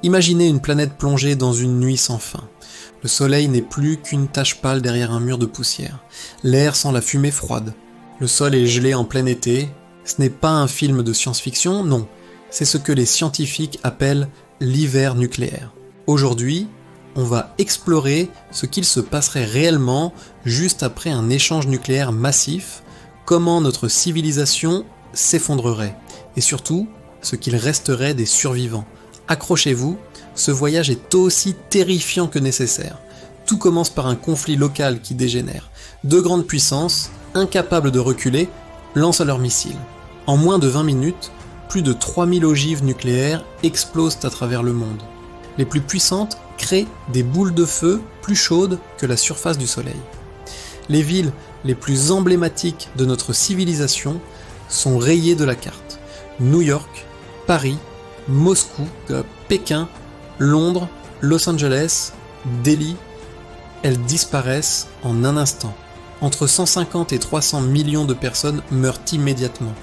Imaginez une planète plongée dans une nuit sans fin. Le soleil n'est plus qu'une tache pâle derrière un mur de poussière. L'air sent la fumée froide. Le sol est gelé en plein été. Ce n'est pas un film de science-fiction, non. C'est ce que les scientifiques appellent l'hiver nucléaire. Aujourd'hui, on va explorer ce qu'il se passerait réellement juste après un échange nucléaire massif, comment notre civilisation s'effondrerait, et surtout, ce qu'il resterait des survivants. Accrochez-vous, ce voyage est aussi terrifiant que nécessaire. Tout commence par un conflit local qui dégénère. Deux grandes puissances, incapables de reculer, lancent leurs missiles. En moins de 20 minutes, plus de 3000 ogives nucléaires explosent à travers le monde. Les plus puissantes créent des boules de feu plus chaudes que la surface du soleil. Les villes les plus emblématiques de notre civilisation sont rayées de la carte. New York, Paris, Moscou, Pékin, Londres, Los Angeles, Delhi, elles disparaissent en un instant. Entre 150 et 300 millions de personnes meurent immédiatement.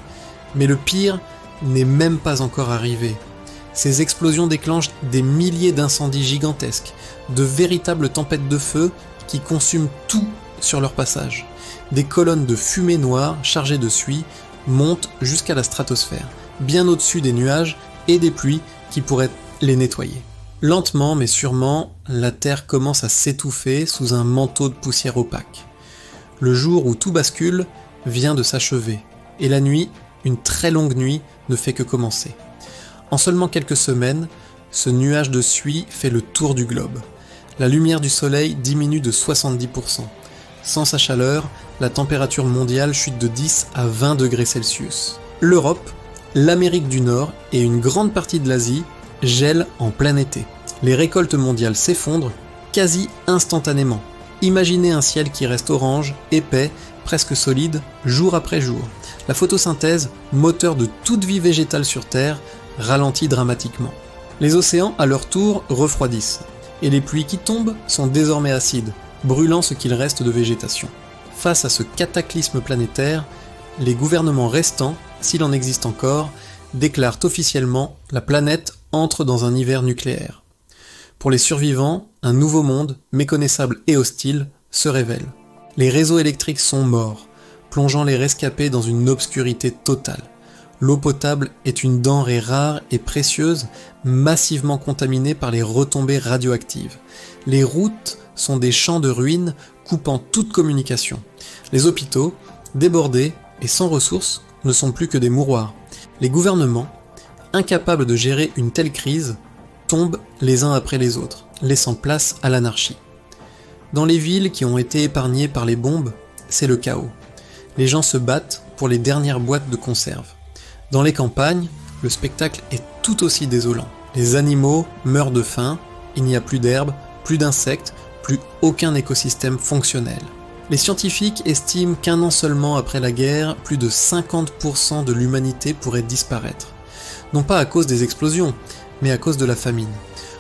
Mais le pire n'est même pas encore arrivé. Ces explosions déclenchent des milliers d'incendies gigantesques, de véritables tempêtes de feu qui consument tout sur leur passage. Des colonnes de fumée noire chargées de suie montent jusqu'à la stratosphère, bien au-dessus des nuages et des pluies qui pourraient les nettoyer. Lentement mais sûrement, la Terre commence à s'étouffer sous un manteau de poussière opaque. Le jour où tout bascule vient de s'achever, et la nuit, une très longue nuit, ne fait que commencer. En seulement quelques semaines, ce nuage de suie fait le tour du globe. La lumière du soleil diminue de 70%. Sans sa chaleur, la température mondiale chute de 10 à 20 degrés Celsius. L'Europe, l'Amérique du Nord et une grande partie de l'Asie gèlent en plein été. Les récoltes mondiales s'effondrent quasi instantanément. Imaginez un ciel qui reste orange, épais, presque solide, jour après jour. La photosynthèse, moteur de toute vie végétale sur Terre, ralentit dramatiquement. Les océans, à leur tour, refroidissent. Et les pluies qui tombent sont désormais acides, brûlant ce qu'il reste de végétation. Face à ce cataclysme planétaire, les gouvernements restants, s'il en existe encore, déclarent officiellement la planète entre dans un hiver nucléaire. Pour les survivants, un nouveau monde, méconnaissable et hostile, se révèle. Les réseaux électriques sont morts, plongeant les rescapés dans une obscurité totale. L'eau potable est une denrée rare et précieuse, massivement contaminée par les retombées radioactives. Les routes sont des champs de ruines coupant toute communication. Les hôpitaux, débordés et sans ressources, ne sont plus que des mouroirs. Les gouvernements, incapables de gérer une telle crise, tombent les uns après les autres, laissant place à l'anarchie. Dans les villes qui ont été épargnées par les bombes, c'est le chaos. Les gens se battent pour les dernières boîtes de conserve. Dans les campagnes, le spectacle est tout aussi désolant. Les animaux meurent de faim, il n'y a plus d'herbes, plus d'insectes, plus aucun écosystème fonctionnel. Les scientifiques estiment qu'un an seulement après la guerre, plus de 50% de l'humanité pourrait disparaître. Non pas à cause des explosions, mais à cause de la famine.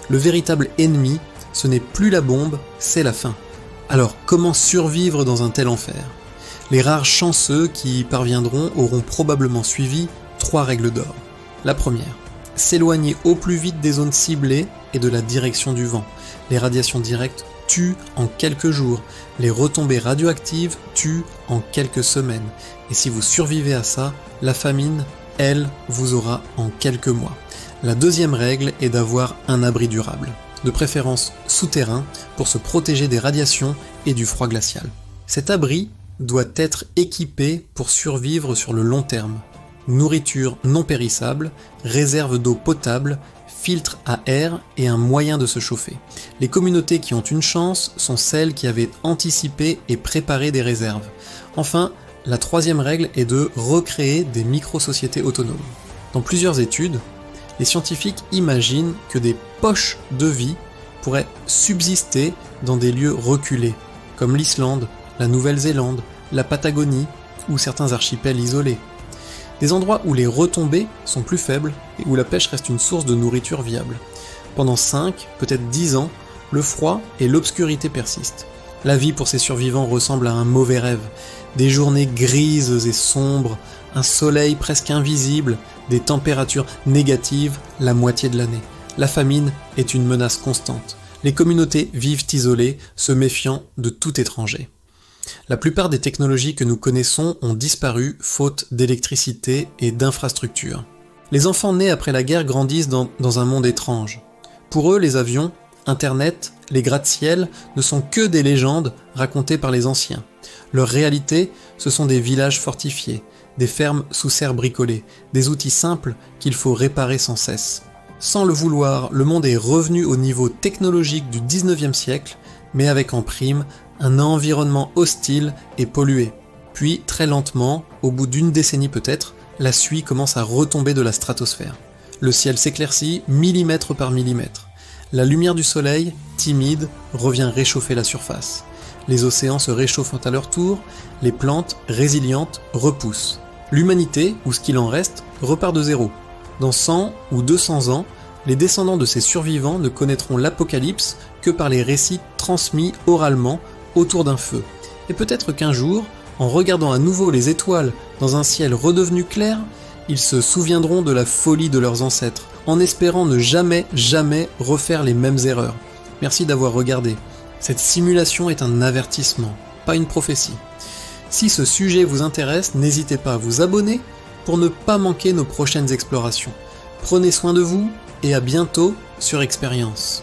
Le véritable ennemi, ce n'est plus la bombe, c'est la faim. Alors, comment survivre dans un tel enfer ? Les rares chanceux qui y parviendront auront probablement suivi 3 règles d'or. La première, s'éloigner au plus vite des zones ciblées et de la direction du vent. Les radiations directes tuent en quelques jours, les retombées radioactives tuent en quelques semaines. Et si vous survivez à ça, la famine, elle, vous aura en quelques mois. La deuxième règle est d'avoir un abri durable, de préférence souterrain, pour se protéger des radiations et du froid glacial. Cet abri doit être équipé pour survivre sur le long terme. Nourriture non périssable, réserve d'eau potable, filtre à air et un moyen de se chauffer. Les communautés qui ont une chance sont celles qui avaient anticipé et préparé des réserves. Enfin, la troisième règle est de recréer des micro-sociétés autonomes. Dans plusieurs études, les scientifiques imaginent que des poches de vie pourraient subsister dans des lieux reculés, comme l'Islande, la Nouvelle-Zélande, la Patagonie ou certains archipels isolés. Des endroits où les retombées sont plus faibles et où la pêche reste une source de nourriture viable. Pendant 5, peut-être 10 ans, le froid et l'obscurité persistent. La vie pour ces survivants ressemble à un mauvais rêve. Des journées grises et sombres, un soleil presque invisible, des températures négatives la moitié de l'année. La famine est une menace constante. Les communautés vivent isolées, se méfiant de tout étranger. La plupart des technologies que nous connaissons ont disparu faute d'électricité et d'infrastructures. Les enfants nés après la guerre grandissent dans un monde étrange. Pour eux, les avions, Internet, les gratte-ciel ne sont que des légendes racontées par les anciens. Leur réalité, ce sont des villages fortifiés, des fermes sous serre bricolées, des outils simples qu'il faut réparer sans cesse. Sans le vouloir, le monde est revenu au niveau technologique du 19e siècle, mais avec en prime un environnement hostile et pollué. Puis, très lentement, au bout d'une décennie peut-être, la suie commence à retomber de la stratosphère. Le ciel s'éclaircit millimètre par millimètre. La lumière du soleil, timide, revient réchauffer la surface. Les océans se réchauffent à leur tour, les plantes, résilientes, repoussent. L'humanité, ou ce qu'il en reste, repart de zéro. Dans 100 ou 200 ans, les descendants de ces survivants ne connaîtront l'apocalypse que par les récits transmis oralement autour d'un feu. Et peut-être qu'un jour, en regardant à nouveau les étoiles dans un ciel redevenu clair, ils se souviendront de la folie de leurs ancêtres, en espérant ne jamais refaire les mêmes erreurs. Merci d'avoir regardé. Cette simulation est un avertissement, pas une prophétie. Si ce sujet vous intéresse, n'hésitez pas à vous abonner pour ne pas manquer nos prochaines explorations. Prenez soin de vous et à bientôt sur Expérience.